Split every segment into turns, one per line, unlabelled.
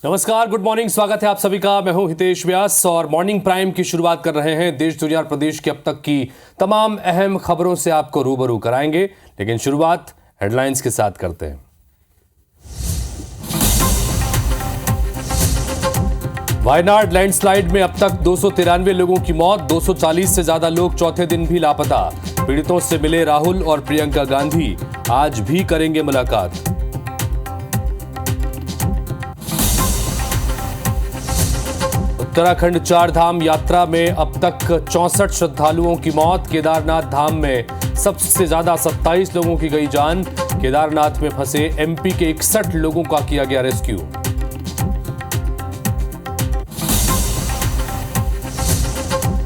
नमस्कार, good morning. स्वागत है आप सभी का। मैं हूं हितेश व्यास और मॉर्निंग प्राइम की शुरुआत कर रहे हैं। देश दुनिया और प्रदेश की अब तक की तमाम अहम खबरों से आपको रूबरू कराएंगे, लेकिन शुरुआत हेडलाइंस के साथ करते हैं। वायनाड लैंडस्लाइड में अब तक 293 लोगों की मौत, 240 से ज्यादा लोग चौथे दिन भी लापता। पीड़ितों से मिले राहुल और प्रियंका गांधी, आज भी करेंगे मुलाकात। उत्तराखंड चार धाम यात्रा में अब तक 64 श्रद्धालुओं की मौत। केदारनाथ धाम में सबसे ज्यादा 27 लोगों की गई जान। केदारनाथ में फंसे एमपी के 61 लोगों का किया गया रेस्क्यू।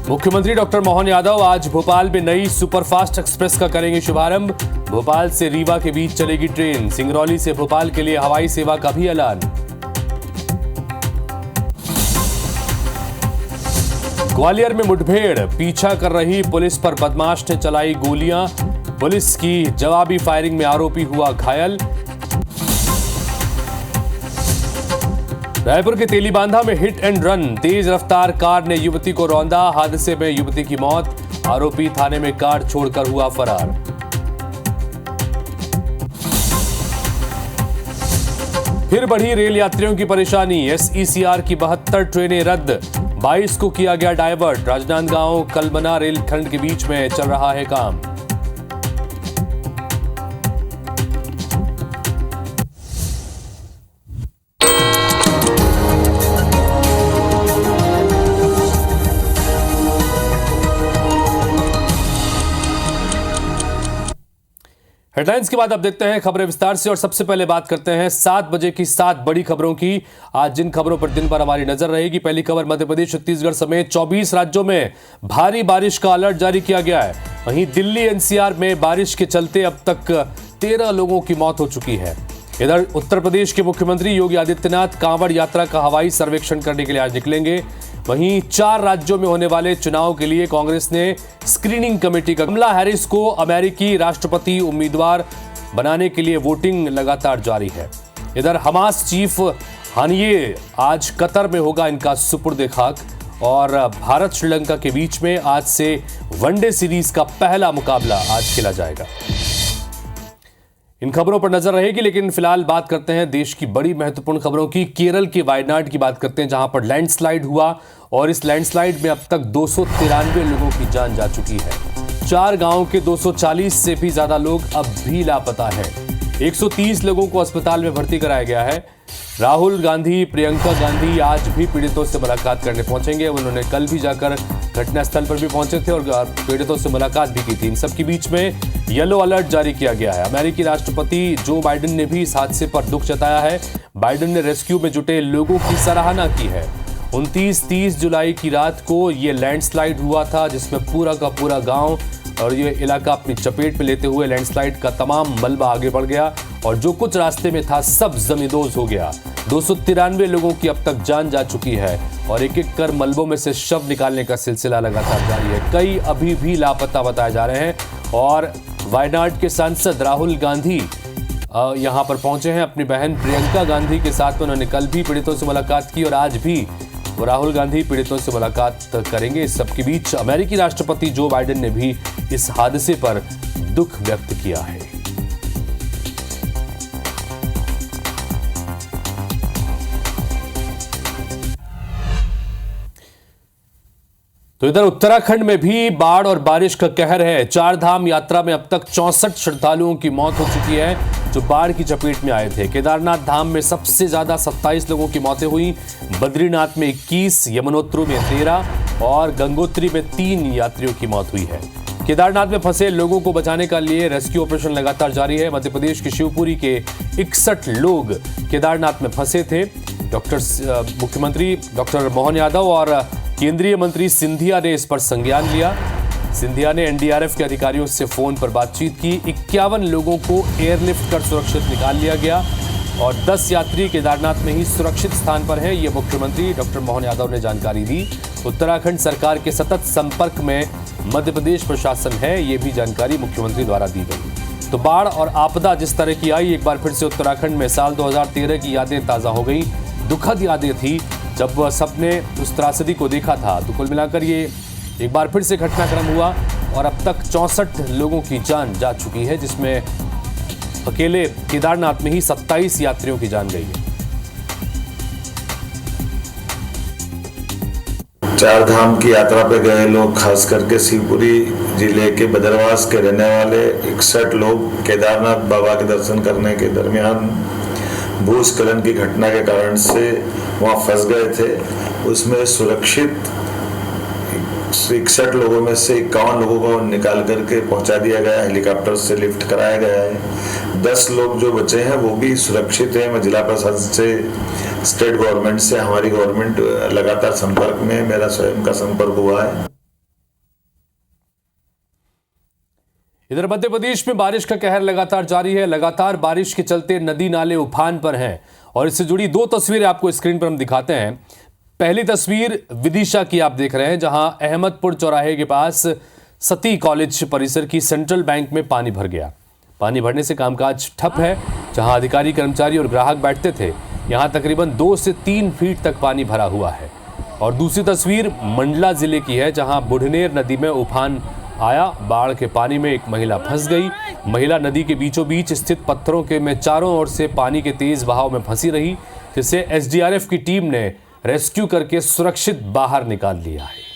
मुख्यमंत्री डॉक्टर मोहन यादव आज भोपाल में नई सुपरफास्ट एक्सप्रेस का करेंगे शुभारंभ। भोपाल से रीवा के बीच चलेगी ट्रेन। सिंगरौली से भोपाल के लिए हवाई सेवा का भी ऐलान। ग्वालियर में मुठभेड़, पीछा कर रही पुलिस पर बदमाश ने चलाई गोलियां। पुलिस की जवाबी फायरिंग में आरोपी हुआ घायल। रायपुर के तेलीबांधा में हिट एंड रन, तेज रफ्तार कार ने युवती को रौंदा। हादसे में युवती की मौत, आरोपी थाने में कार छोड़कर हुआ फरार। फिर बढ़ी रेल यात्रियों की परेशानी, एसईसीआर की 72 ट्रेनें रद्द, 22 को किया गया डायवर्ट। राजनांदगांव कलमना रेलखंड के बीच में चल रहा है काम। हेडलाइंस के बाद अब देखते हैं खबरें विस्तार से और सबसे पहले बात करते हैं 7 बजे की 7 बड़ी खबरों की। आज जिन खबरों पर दिन भर हमारी नजर रहेगी, पहली खबर मध्य प्रदेश छत्तीसगढ़ समेत 24 राज्यों में भारी बारिश का अलर्ट जारी किया गया है। वहीं दिल्ली एनसीआर में बारिश के चलते अब तक 13 लोगों की मौत हो चुकी है। इधर उत्तर प्रदेश के मुख्यमंत्री योगी आदित्यनाथ कांवड़ यात्रा का हवाई सर्वेक्षण करने के लिए आज निकलेंगे। वहीं 4 राज्यों में होने वाले चुनाव के लिए कांग्रेस ने स्क्रीनिंग कमेटी का। कमला हैरिस को अमेरिकी राष्ट्रपति उम्मीदवार बनाने के लिए वोटिंग लगातार जारी है। इधर हमास चीफ हानिये आज कतर में होगा इनका सुपुर्द खाक और भारत श्रीलंका के बीच में आज से वनडे सीरीज का पहला मुकाबला आज खेला जाएगा। इन खबरों पर नजर रहेगी, लेकिन फिलहाल बात करते हैं देश की बड़ी महत्वपूर्ण खबरों की। केरल के वायनाड की बात करते हैं, जहां पर लैंडस्लाइड हुआ और इस लैंडस्लाइड में अब तक 293 लोगों की जान जा चुकी है। 4 गांवों के 240 से भी ज्यादा लोग अब भी लापता हैं। 130 लोगों को अस्पताल में भर्ती कराया गया है। राहुल गांधी, प्रियंका गांधी आज भी पीड़ितों से मुलाकात करने पहुंचेंगे। उन्होंने कल भी जाकर घटनास्थल पर भी पहुंचे थे और पीड़ितों से मुलाकात भी की थी। इन सबके बीच में येलो अलर्ट जारी किया गया है। अमेरिकी राष्ट्रपति जो बाइडेन ने भी इस हादसे पर दुख जताया है। बाइडेन ने रेस्क्यू में जुटे लोगों की सराहना की है। 29-30 जुलाई की रात को ये लैंडस्लाइड हुआ था, जिसमें पूरा का पूरा गांव और ये इलाका अपनी चपेट में लेते हुए लैंडस्लाइड का तमाम मलबा आगे बढ़ गया और जो कुछ रास्ते में था सब जमींदोज हो गया। 293 लोगों की अब तक जान जा चुकी है और एक एक कर मलबों में से शव निकालने का सिलसिला लगातार जारी है। कई अभी भी लापता बताए जा रहे हैं और वायनाड के सांसद राहुल गांधी यहां पर पहुंचे हैं अपनी बहन प्रियंका गांधी के साथ। उन्होंने कल भी पीड़ितों से मुलाकात की और आज भी राहुल गांधी पीड़ितों से मुलाकात करेंगे। इस सबके बीच अमेरिकी राष्ट्रपति जो बाइडेन ने भी इस हादसे पर दुख व्यक्त किया है। तो इधर उत्तराखंड में भी बाढ़ और बारिश का कहर है। 4 धाम यात्रा में अब तक 64 श्रद्धालुओं की मौत हो चुकी है जो बाढ़ की चपेट में आए थे। केदारनाथ धाम में सबसे ज्यादा 27 लोगों की मौतें हुई। बद्रीनाथ में 21, यमुनोत्री में 13 और गंगोत्री में 3 यात्रियों की मौत हुई है। केदारनाथ में फंसे लोगों को बचाने के लिए रेस्क्यू ऑपरेशन लगातार जारी है। मध्य प्रदेश के शिवपुरी के 61 लोग केदारनाथ में फंसे थे। मुख्यमंत्री डॉक्टर मोहन यादव और केंद्रीय मंत्री सिंधिया ने इस पर संज्ञान लिया। सिंधिया ने एनडीआरएफ के अधिकारियों से फोन पर बातचीत की। 51 लोगों को एयरलिफ्ट कर सुरक्षित निकाल लिया गया और 10 यात्री केदारनाथ में ही सुरक्षित स्थान पर हैं। ये मुख्यमंत्री डॉक्टर मोहन यादव ने जानकारी दी। उत्तराखंड सरकार के सतत संपर्क में मध्य प्रदेश प्रशासन है, ये भी जानकारी मुख्यमंत्री द्वारा दी गई। तो बाढ़ और आपदा जिस तरह की आई, एक बार फिर से उत्तराखंड में साल 2013 की यादें ताज़ा हो गई। दुखद यादें थी जब सबने उस त्रासदी को देखा था। तो कुल मिलाकर ये एक बार फिर से घटनाक्रम हुआ और अब तक 64 लोगों की जान जा चुकी है, जिसमें अकेले केदारनाथ में ही 27 यात्रियों की जान गई है।
चार धाम की यात्रा पे गए लोग, खास करके शिवपुरी जिले के बदरवास के रहने वाले 61 लोग केदारनाथ बाबा के दर्शन करने के दरमियान भूस्खलन की घटना के कारण से वहां फंस गए थे। उसमें सुरक्षित 61 लोगों में से 51 लोगों को निकाल करके पहुंचा दिया गया, हेलीकॉप्टर से लिफ्ट कराया गया है। 10 लोग जो बचे हैं वो भी सुरक्षित हैं। मैं जिला प्रशासन से, स्टेट गवर्नमेंट से, हमारी गवर्नमेंट लगातार संपर्क में, मेरा स्वयं का संपर्क हुआ है।
इधर मध्य प्रदेश में बारिश का कहर लगातार जारी है। लगातार बारिश के चलते नदी नाले उफान पर हैं और इससे जुड़ी दो तस्वीरें आपको स्क्रीन पर हम दिखाते हैं। पहली तस्वीर विदिशा की आप देख रहे हैं, जहां अहमदपुर चौराहे के पास सती कॉलेज परिसर की सेंट्रल बैंक में पानी भर गया। पानी भरने से कामकाज ठप है। जहां अधिकारी, कर्मचारी और ग्राहक बैठते थे, यहां तकरीबन 2 से 3 फीट तक पानी भरा हुआ है। और दूसरी तस्वीर मंडला जिले की है, जहां बुढ़नेर नदी में उफान आया। बाढ़ के पानी में एक महिला फंस गई। महिला नदी के बीचों बीच स्थित पत्थरों के में चारों ओर से पानी के तेज बहाव में फंसी रही, जिसे एसडीआरएफ की टीम ने रेस्क्यू करके सुरक्षित बाहर निकाल लिया है।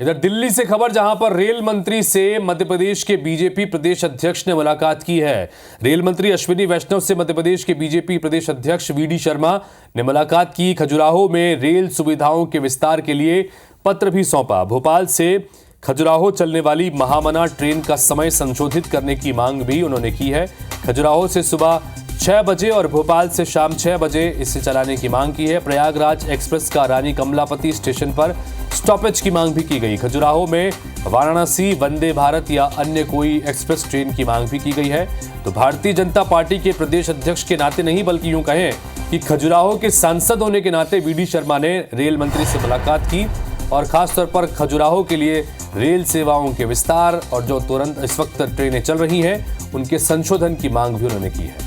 इधर दिल्ली से खबर, जहां पर रेल मंत्री से मध्य प्रदेश के बीजेपी प्रदेश अध्यक्ष ने मुलाकात की है। रेल मंत्री अश्विनी वैष्णव से मध्य प्रदेश के बीजेपी प्रदेश अध्यक्ष वीडी शर्मा ने मुलाकात की। खजुराहो में रेल सुविधाओं के विस्तार के लिए पत्र भी सौंपा। भोपाल से खजुराहो चलने वाली महामना ट्रेन का समय संशोधित करने की मांग भी उन्होंने की है। खजुराहो से सुबह 6 बजे और भोपाल से शाम 6 बजे इसे चलाने की मांग की है। प्रयागराज एक्सप्रेस का रानी कमलापति स्टेशन पर स्टॉपेज की मांग भी की गई। खजुराहो में वाराणसी, वंदे भारत या अन्य कोई एक्सप्रेस ट्रेन की मांग भी की गई है। तो भारतीय जनता पार्टी के प्रदेश अध्यक्ष के नाते नहीं, बल्कि यूं कहें कि खजुराहो के सांसद होने के नाते वीडी शर्मा ने रेल मंत्री से मुलाकात की और खासतौर पर खजुराहो के लिए रेल सेवाओं के विस्तार और जो तुरंत इस वक्त ट्रेनें चल रही हैं उनके संशोधन की मांग भी उन्होंने की है।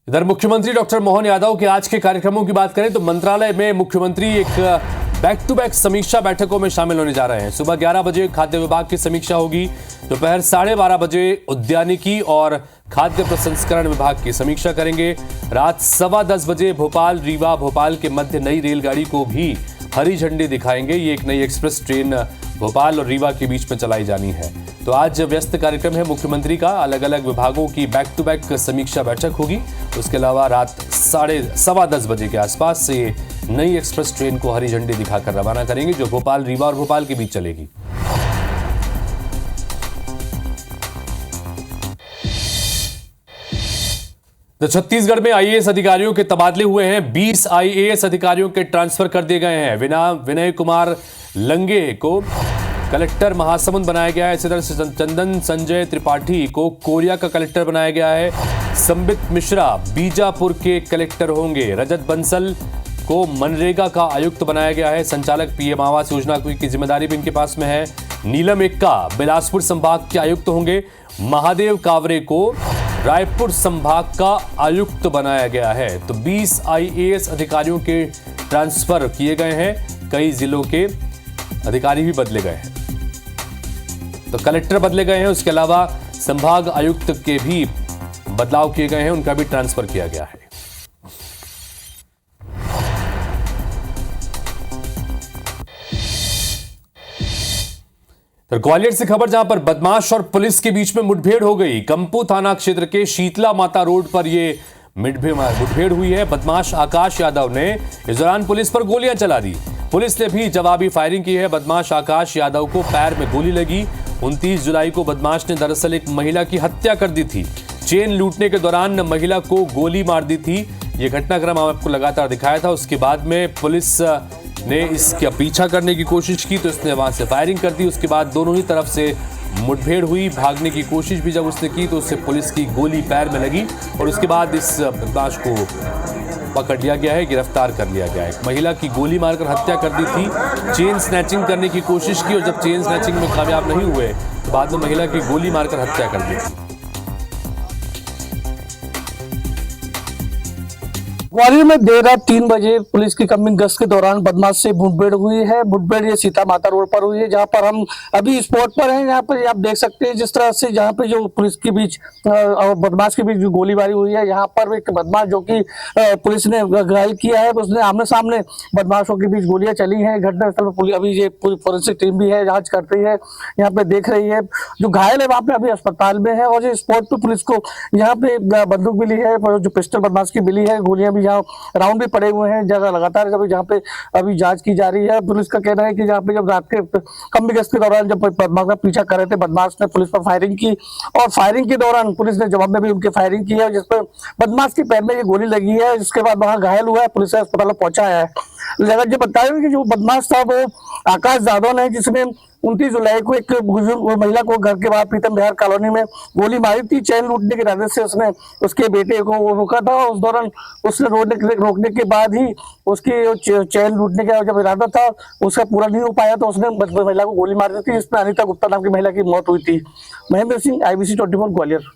इधर मुख्यमंत्री डॉक्टर मोहन यादव के आज के कार्यक्रमों की बात करें तो मंत्रालय में मुख्यमंत्री एक बैक टू बैक समीक्षा बैठकों में शामिल होने जा रहे हैं। सुबह 11 बजे खाद्य विभाग की समीक्षा होगी। दोपहर 12:30 बजे उद्यानिकी और खाद्य प्रसंस्करण विभाग की समीक्षा करेंगे। रात 10:15 बजे भोपाल रीवा भोपाल के मध्य नई रेलगाड़ी को भी हरी झंडी दिखाएंगे। ये एक नई एक्सप्रेस ट्रेन भोपाल और रीवा के बीच में चलाई जानी है। तो आज व्यस्त कार्यक्रम है मुख्यमंत्री का। अलग अलग विभागों की बैक टू बैक समीक्षा बैठक होगी। उसके अलावा रात 10:15 बजे के आसपास से नई एक्सप्रेस ट्रेन को हरी झंडी दिखाकर रवाना करेंगे, जो भोपाल रीवा और भोपाल के बीच चलेगी। तो छत्तीसगढ़ में आईएएस अधिकारियों के तबादले हुए हैं। 20 आईएएस अधिकारियों के ट्रांसफर कर दिए गए हैं। विनय कुमार लंगे को कलेक्टर महासमुंद बनाया गया है। इसी तरह से चंदन संजय त्रिपाठी को कोरिया का कलेक्टर बनाया गया है। संबित मिश्रा बीजापुर के कलेक्टर होंगे। रजत बंसल को मनरेगा का आयुक्त बनाया गया है। संचालक पीएम आवास योजना की जिम्मेदारी भी इनके पास में है। नीलम एक्का बिलासपुर संभाग के आयुक्त होंगे। महादेव कावरे को रायपुर संभाग का आयुक्त बनाया गया है। तो 20 आईएएस अधिकारियों के ट्रांसफर किए गए हैं। कई जिलों के अधिकारी भी बदले गए हैं। तो कलेक्टर बदले गए हैं, उसके अलावा संभाग आयुक्त के भी बदलाव किए गए हैं, उनका भी ट्रांसफर किया गया है। तो ग्वालियर से खबर, जहां पर बदमाश और पुलिस के बीच में मुठभेड़ हो गई। कंपू थाना क्षेत्र के शीतला माता रोड पर यह मुठभेड़ हुई है। बदमाश आकाश यादव ने इस दौरान पुलिस पर गोलियां चला दी। पुलिस ने भी जवाबी फायरिंग की है। बदमाश आकाश यादव को पैर में गोली लगी। 29 जुलाई को बदमाश ने दरअसल एक महिला की हत्या कर दी थी। चेन लूटने के दौरान महिला को गोली मार दी थी। यह घटनाक्रम आपको लगातार दिखाया था। उसके बाद में पुलिस ने इसका पीछा करने की कोशिश की तो इसने वहां से फायरिंग कर दी। उसके बाद दोनों ही तरफ से मुठभेड़ हुई। भागने की कोशिश भी जब उसने की तो उससे पुलिस की गोली पैर में लगी और उसके बाद इस बदमाश को पकड़ लिया गया है, गिरफ्तार कर लिया गया है। एक महिला की गोली मारकर हत्या कर दी थी। चेन स्नैचिंग करने की कोशिश की और जब चेन स्नैचिंग में कामयाब नहीं हुए तो बाद में महिला की गोली मारकर हत्या कर दी थी।
ग्वालियर में देर रात 3 बजे पुलिस की कमिंग गश्त के दौरान बदमाश से मुठभेड़ हुई है। मुठभेड़ ये सीता माता रोड पर हुई है, जहां पर हम अभी स्पॉट पर हैं। यहाँ पर आप देख सकते हैं जिस तरह से जहां पे जो पुलिस के बीच और बदमाश के बीच जो गोलीबारी हुई है, यहाँ पर एक बदमाश जो कि पुलिस ने घायल किया है, उसने आमने सामने बदमाशों के बीच गोलियां चली हैं। घटनास्थल पर अभी ये पूरी फोरेंसिक टीम भी है, जाँच कर रही है, यहाँ पे देख रही है। जो घायल है वहाँ पे अभी अस्पताल में है और जो स्पॉट पे पुलिस को यहाँ पे बंदूक मिली है, जो पिस्टल बदमाश की मिली है, गोलियां भी यहाँ राउंड भी पड़े हुए हैं जगह लगातार जहाँ पे अभी जांच की जा रही है। पुलिस का कहना है कि जहाँ पे जब रात के कम गश्त के दौरान जब बदमाश का पीछा कर रहे थे, बदमाश ने पुलिस पर फायरिंग की और फायरिंग के दौरान पुलिस ने जवाब में भी उनकी फायरिंग की है, जिस पर बदमाश के पैर में ये गोली लगी है। जिसके बाद वहाँ घायल हुआ है, पुलिस अस्पताल में पहुंचाया है। जो बताया कि जो बदमाश था वो आकाश जादव है, जिसने 29 जुलाई को एक बुजुर्ग महिला को घर के बाहर प्रीतम बिहार कॉलोनी में गोली मारी थी। चैन लूटने के इरादे से उसने उसके बेटे को रोका था। उस दौरान उसने रोकने के बाद ही उसकी चैन लूटने का जब इरादा था उसका पूरा नहीं हो पाया तो उसने महिला को गोली मार दी थी। इसमें अनिता गुप्ता नाम की महिला की मौत हुई थी। महेंद्र सिंह, IBC 24 ग्वालियर।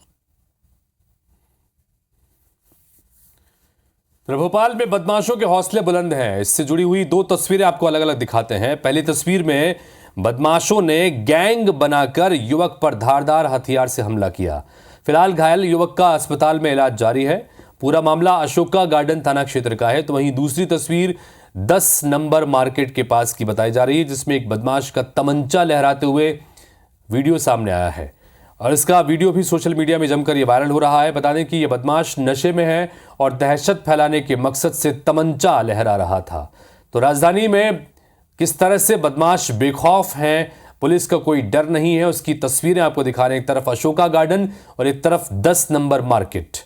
भोपाल में बदमाशों के हौसले बुलंद हैं। इससे जुड़ी हुई 2 तस्वीरें आपको अलग अलग दिखाते हैं। पहली तस्वीर में बदमाशों ने गैंग बनाकर युवक पर धारदार हथियार से हमला किया। फिलहाल घायल युवक का अस्पताल में इलाज जारी है। पूरा मामला अशोका गार्डन थाना क्षेत्र का है। तो वहीं दूसरी तस्वीर 10 नंबर मार्केट के पास की बताई जा रही है, जिसमें एक बदमाश का तमंचा लहराते हुए वीडियो सामने आया है और इसका वीडियो भी सोशल मीडिया में जमकर ये वायरल हो रहा है। बता दें कि ये बदमाश नशे में है और दहशत फैलाने के मकसद से तमंचा लहरा रहा था। तो राजधानी में किस तरह से बदमाश बेखौफ हैं, पुलिस का कोई डर नहीं है, उसकी तस्वीरें आपको दिखा रहे हैं। एक तरफ अशोका गार्डन और एक तरफ 10 नंबर मार्केट।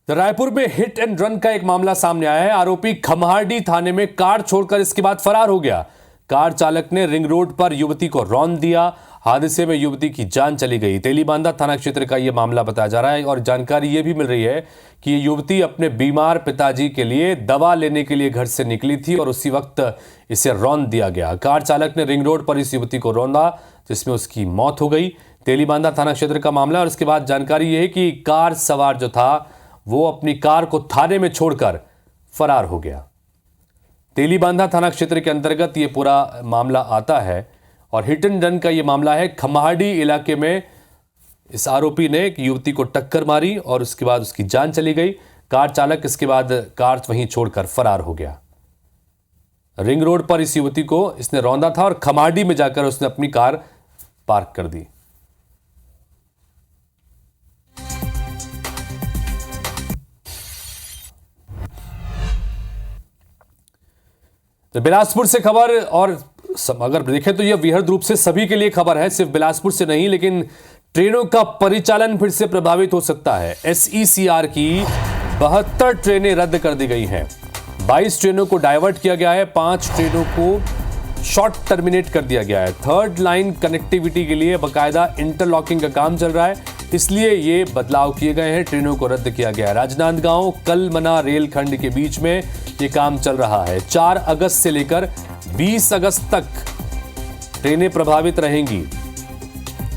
रायपुर में हिट एंड रन का एक मामला सामने आया है। आरोपी खमहारडी थाने में कार छोड़कर इसके बाद फरार हो गया। कार चालक ने रिंग रोड पर युवती को रौंद दिया। हादसे में युवती की जान चली गई। तेलीबांधा थाना क्षेत्र का यह मामला बताया जा रहा है और जानकारी यह भी मिल रही है कि ये युवती अपने बीमार पिताजी के लिए दवा लेने के लिए घर से निकली थी और उसी वक्त इसे रौंद दिया गया। कार चालक ने रिंग रोड पर इस युवती को रौंदा, जिसमें उसकी मौत हो गई। तेलीबांधा थाना क्षेत्र का मामला और इसके बाद जानकारी यह है कि कार सवार जो था वो अपनी कार को थाने में छोड़कर फरार हो गया। तेलीबांधा थाना क्षेत्र के अंतर्गत ये पूरा मामला आता है और हिट एंड रन का ये मामला है। खमहारडी इलाके में इस आरोपी ने एक युवती को टक्कर मारी और उसके बाद उसकी जान चली गई। कार चालक इसके बाद कार वहीं छोड़कर फरार हो गया। रिंग रोड पर इस युवती को इसने रौंदा था और खमहारडी में जाकर उसने अपनी कार पार्क कर दी। तो बिलासपुर से खबर, और अगर देखें तो यह वृहद रूप से सभी के लिए खबर है, सिर्फ बिलासपुर से नहीं, लेकिन ट्रेनों का परिचालन फिर से प्रभावित हो सकता है। SECR की 72 ट्रेनें रद्द कर दी गई हैं। 22 ट्रेनों को डाइवर्ट किया गया है, 5 ट्रेनों को शॉर्ट टर्मिनेट कर दिया गया है। थर्ड लाइन कनेक्टिविटी के लिए बाकायदा इंटरलॉकिंग का काम चल रहा है, इसलिए ये बदलाव किए गए हैं। ट्रेनों को रद्द किया गया है। राजनांदगांव कलमना रेलखंड के बीच में ये काम चल रहा है। 4 अगस्त से लेकर 20 अगस्त तक ट्रेनें प्रभावित रहेंगी।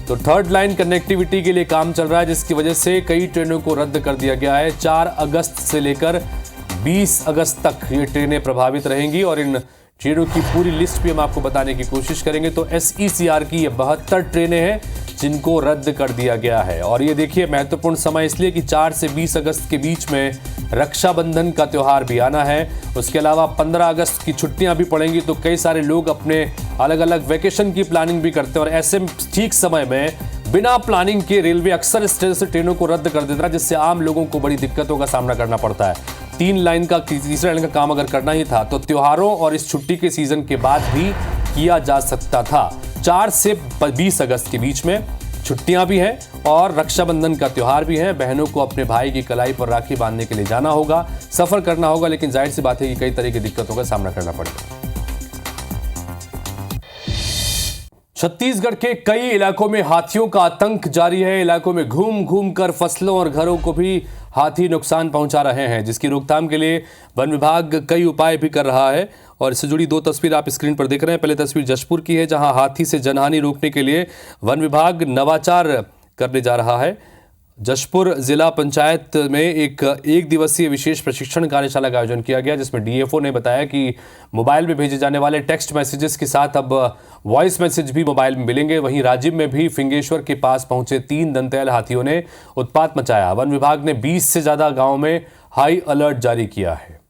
तो थर्ड लाइन कनेक्टिविटी के लिए काम चल रहा है, जिसकी वजह से कई ट्रेनों को रद्द कर दिया गया है। 4 अगस्त से लेकर 20 अगस्त तक ये ट्रेनें प्रभावित रहेंगी और इन ट्रेनों की पूरी लिस्ट भी हम आपको बताने की कोशिश करेंगे। तो SECR की ये 72 ट्रेनें हैं जिनको रद्द कर दिया गया है। और ये देखिए महत्वपूर्ण समय इसलिए कि 4 से 20 अगस्त के बीच में रक्षाबंधन का त्यौहार भी आना है। उसके अलावा 15 अगस्त की छुट्टियां भी पड़ेंगी, तो कई सारे लोग अपने अलग अलग वेकेशन की प्लानिंग भी करते हैं और ऐसे ठीक समय में बिना प्लानिंग के रेलवे अक्सर इस तरह से ट्रेनों को रद्द कर देता है, जिससे आम लोगों को बड़ी दिक्कतों का सामना करना पड़ता है। 3 लाइन का तीसरा लाइन का काम अगर करना ही था तो त्योहारों और इस छुट्टी के सीजन के बाद भी किया जा सकता था। 4 से 20 अगस्त के बीच में छुट्टियां भी हैं और रक्षाबंधन का त्योहार भी है। बहनों को अपने भाई की कलाई पर राखी बांधने के लिए जाना होगा, सफर करना होगा, लेकिन जाहिर सी बात है कि कई तरह की दिक्कतों का सामना करना पड़ेगा। छत्तीसगढ़ के कई इलाकों में हाथियों का आतंक जारी है। इलाकों में घूम घूम कर फसलों और घरों को भी हाथी नुकसान पहुंचा रहे हैं, जिसकी रोकथाम के लिए वन विभाग कई उपाय भी कर रहा है। और इससे जुड़ी दो तस्वीर आप स्क्रीन पर देख रहे हैं। पहले तस्वीर जशपुर की है, जहां हाथी से जनहानि रोकने के लिए वन विभाग नवाचार करने जा रहा है। जशपुर जिला पंचायत में एक दिवसीय विशेष प्रशिक्षण कार्यशाला का आयोजन किया गया, जिसमें डीएफओ ने बताया कि मोबाइल में भेजे जाने वाले टेक्स्ट मैसेजेस के साथ अब वॉइस मैसेज भी मोबाइल में मिलेंगे। वहीं राजिम में भी फिंगेश्वर के पास पहुंचे 3 दंतैल हाथियों ने उत्पात मचाया। वन विभाग ने 20 से ज्यादा गांवों में हाई अलर्ट जारी किया है।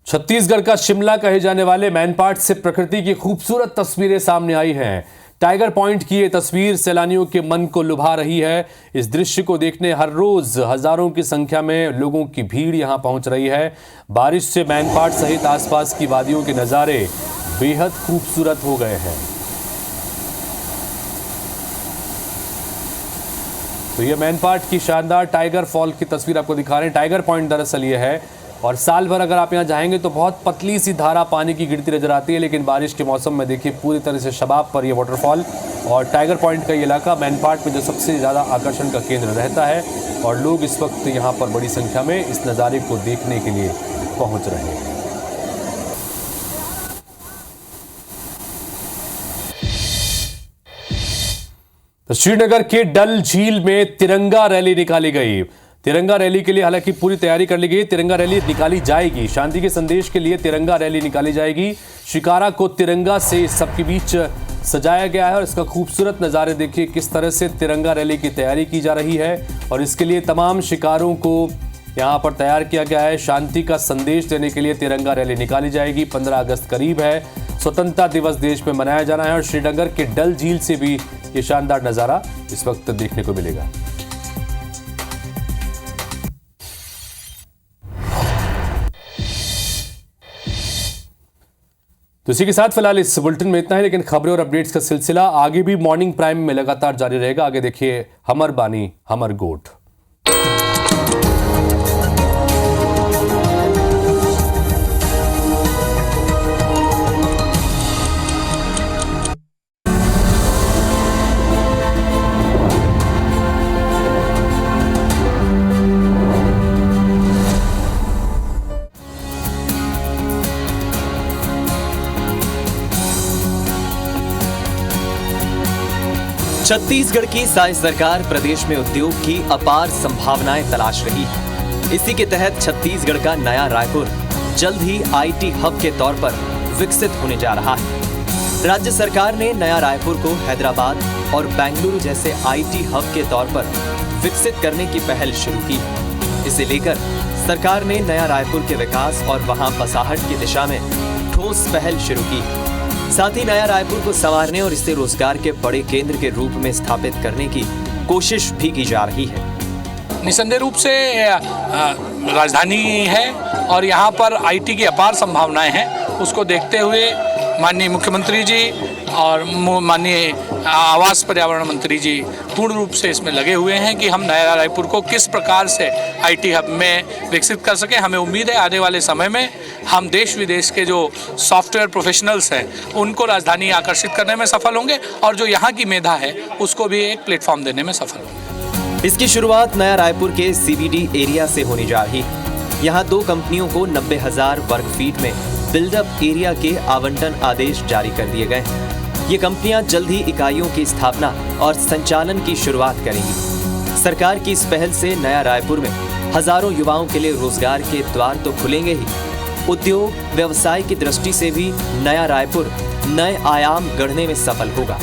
छत्तीसगढ़ का शिमला कहे जाने वाले मैनपाट से प्रकृति की खूबसूरत तस्वीरें सामने आई हैं। टाइगर पॉइंट की ये तस्वीर सैलानियों के मन को लुभा रही है। इस दृश्य को देखने हर रोज हजारों की संख्या में लोगों की भीड़ यहां पहुंच रही है। बारिश से मैनपाट सहित आसपास की वादियों के नज़ारे बेहद खूबसूरत हो गए हैं। तो ये मैनपाट की शानदार टाइगर फॉल की तस्वीर आपको दिखा रहे हैं। टाइगर पॉइंट दरअसल ये है, और साल भर अगर आप यहाँ जाएंगे तो बहुत पतली सी धारा पानी की गिरती नजर आती है, लेकिन बारिश के मौसम में देखिए पूरी तरह से शबाब पर ये वाटरफॉल। और टाइगर पॉइंट का ये इलाका मैनपाट में जो सबसे ज़्यादा आकर्षण का केंद्र रहता है, और लोग इस वक्त यहाँ पर बड़ी संख्या में इस नज़ारे को देखने के लिए पहुँच रहे हैं। तो श्रीनगर के डल झील में तिरंगा रैली निकाली गई। तिरंगा रैली के लिए हालांकि पूरी तैयारी कर ली गई। तिरंगा रैली निकाली जाएगी, शांति के संदेश के लिए तिरंगा रैली निकाली जाएगी। शिकारा को तिरंगा से सबके बीच सजाया गया है, और इसका खूबसूरत नज़ारे देखिए किस तरह से तिरंगा रैली की तैयारी की जा रही है। और इसके लिए तमाम शिकारों को यहाँ पर तैयार किया गया है। शांति का संदेश देने के लिए तिरंगा रैली निकाली जाएगी। 15 अगस्त करीब है, स्वतंत्रता दिवस देश में मनाया जाना है, और श्रीनगर के डल झील से भी ये शानदार नज़ारा इस वक्त देखने को मिलेगा। तो इसी के साथ फिलहाल इस बुलेटिन में इतना है, लेकिन खबरें और अपडेट्स का सिलसिला आगे भी मॉर्निंग प्राइम में लगातार जारी रहेगा। आगे देखिए हमर बानी हमर गोठ।
छत्तीसगढ़ की साइंस सरकार प्रदेश में उद्योग की अपार संभावनाएं तलाश रही है। इसी के तहत छत्तीसगढ़ का नया रायपुर जल्द ही आईटी हब के तौर पर विकसित होने जा रहा है। राज्य सरकार ने नया रायपुर को हैदराबाद और बेंगलुरु जैसे आईटी हब के तौर पर विकसित करने की पहल शुरू की है। इसे लेकर सरकार ने नया रायपुर के विकास और वहां बसाहट की दिशा में ठोस पहल शुरू की है। साथ ही नया रायपुर को संवारने और इसे रोजगार के बड़े केंद्र के रूप में स्थापित करने की कोशिश भी की जा रही है।
निसंदेह रूप से राजधानी है और यहाँ पर आईटी की अपार संभावनाएं हैं। उसको देखते हुए माननीय मुख्यमंत्री जी और माननीय आवास पर्यावरण मंत्री जी पूर्ण रूप से इसमें लगे हुए हैं कि हम नया रायपुर को किस प्रकार से आईटी हब में विकसित कर सकें। हमें उम्मीद है आने वाले समय में हम देश विदेश के जो सॉफ्टवेयर प्रोफेशनल्स हैं उनको राजधानी आकर्षित करने में सफल होंगे, और जो यहाँ की मेधा है उसको भी एक प्लेटफॉर्म देने में सफल होंगे।
इसकी शुरुआत नया रायपुर के सीबीडी एरिया से होने जा रही है। यहाँ 2 कंपनियों को 90,000 वर्ग फीट में बिल्डअप एरिया के आवंटन आदेश जारी कर दिए गए हैं। ये कंपनियां जल्द ही इकाइयों की स्थापना और संचालन की शुरुआत करेंगी। सरकार की इस पहल से नया रायपुर में हजारों युवाओं के लिए रोजगार के द्वार तो खुलेंगे ही, उद्योग व्यवसाय की दृष्टि से भी नया रायपुर नए आयाम गढ़ने में सफल होगा।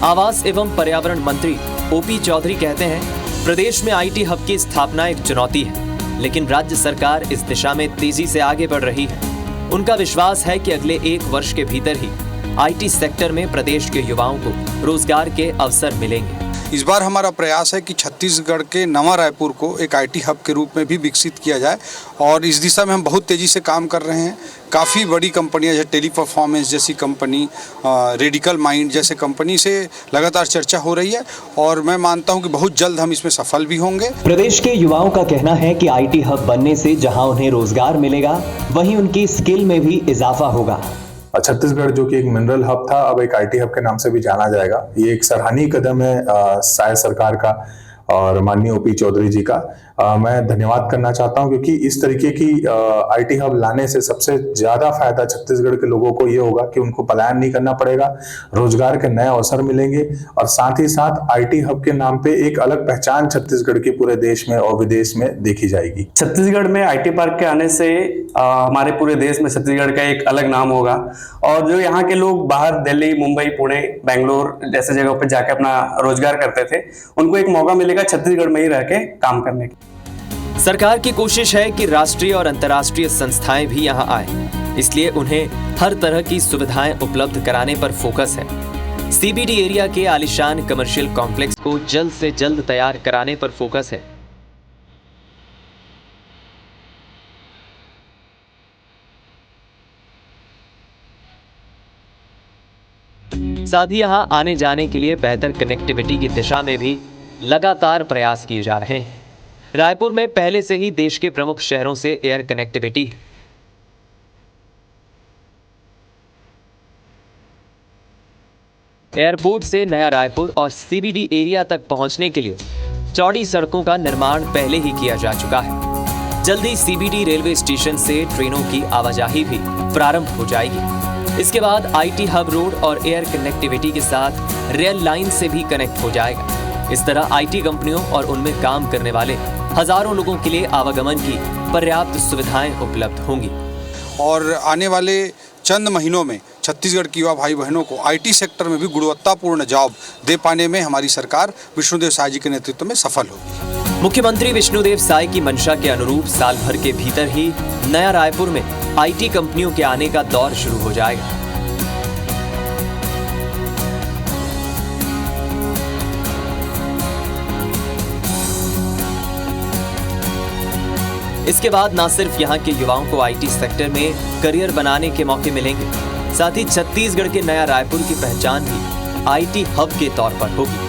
आवास एवं पर्यावरण मंत्री ओपी चौधरी कहते हैं, प्रदेश में आईटी हब की स्थापना एक चुनौती है, लेकिन राज्य सरकार इस दिशा में तेजी से आगे बढ़ रही है। उनका विश्वास है कि अगले 1 वर्ष के भीतर ही आईटी सेक्टर में प्रदेश के युवाओं को रोजगार के अवसर मिलेंगे।
इस बार हमारा प्रयास है कि छत्तीसगढ़ के नवा रायपुर को एक आईटी हब के रूप में भी विकसित किया जाए और इस दिशा में हम बहुत तेज़ी से काम कर रहे हैं। काफ़ी बड़ी कंपनियां जैसे टेली परफॉर्मेंस जैसी कंपनी, रेडिकल माइंड जैसे कंपनी से लगातार चर्चा हो रही है और मैं मानता हूं कि बहुत जल्द हम इसमें सफल भी होंगे।
प्रदेश के युवाओं का कहना है कि आईटी हब बनने से जहां उन्हें रोजगार मिलेगा वहीं उनकी स्किल में भी इजाफा होगा।
छत्तीसगढ़ जो कि एक मिनरल हब था, अब एक आईटी हब के नाम से भी जाना जाएगा। ये एक सराहनीय कदम है साय सरकार का और माननीय ओपी चौधरी जी का। मैं धन्यवाद करना चाहता हूं क्योंकि इस तरीके की आईटी हब लाने से सबसे ज्यादा फायदा छत्तीसगढ़ के लोगों को ये होगा कि उनको पलायन नहीं करना पड़ेगा, रोजगार के नए अवसर मिलेंगे और साथ ही साथ आईटी हब के नाम पे एक अलग पहचान छत्तीसगढ़ की पूरे देश में और विदेश में देखी जाएगी।
छत्तीसगढ़ में आईटी पार्क के आने से हमारे पूरे देश में छत्तीसगढ़ का एक अलग नाम होगा और जो यहाँ के लोग बाहर दिल्ली, मुंबई, पुणे, बेंगलोर जैसे जगहों पर जाके अपना रोजगार करते थे, उनको एक मौका मिलेगा छत्तीसगढ़ में ही रह के काम करने की।
सरकार की कोशिश है कि राष्ट्रीय और अंतर्राष्ट्रीय संस्थाएं भी यहां आए, इसलिए उन्हें हर तरह की सुविधाएं उपलब्ध कराने पर फोकस है। सीबीडी एरिया के आलीशान कमर्शियल कॉम्प्लेक्स को जल्द से जल्द तैयार कराने पर फोकस है। साथ ही यहां आने जाने के लिए बेहतर कनेक्टिविटी की दिशा में भी लगातार प्रयास किए जा रहे हैं। रायपुर में पहले से ही देश के प्रमुख शहरों से एयर कनेक्टिविटी एयरपोर्ट से नया रायपुर और सीबीडी एरिया तक पहुंचने के लिए चौड़ी सड़कों का निर्माण पहले ही किया जा चुका है। जल्दी सीबीडी रेलवे स्टेशन से ट्रेनों की आवाजाही भी प्रारंभ हो जाएगी। इसके बाद आईटी हब रोड और एयर कनेक्टिविटी के साथ रेल लाइन से भी कनेक्ट हो जाएगा। इस तरह आईटी कंपनियों और उनमें काम करने वाले हजारों लोगों के लिए आवागमन की पर्याप्त सुविधाएं उपलब्ध होंगी।
और आने वाले चंद महीनों में छत्तीसगढ़ की युवा भाई बहनों को आईटी सेक्टर में भी गुणवत्तापूर्ण जॉब दे पाने में हमारी सरकार विष्णुदेव साय जी के नेतृत्व में सफल होगी।
मुख्यमंत्री विष्णुदेव साय की मंशा के अनुरूप साल भर के भीतर ही नया रायपुर में आईटी कंपनियों के आने का दौर शुरू हो जाएगा। इसके बाद न सिर्फ यहाँ के युवाओं को आईटी सेक्टर में करियर बनाने के मौके मिलेंगे, साथ ही छत्तीसगढ़ के नया रायपुर की पहचान भी आईटी हब के तौर पर होगी।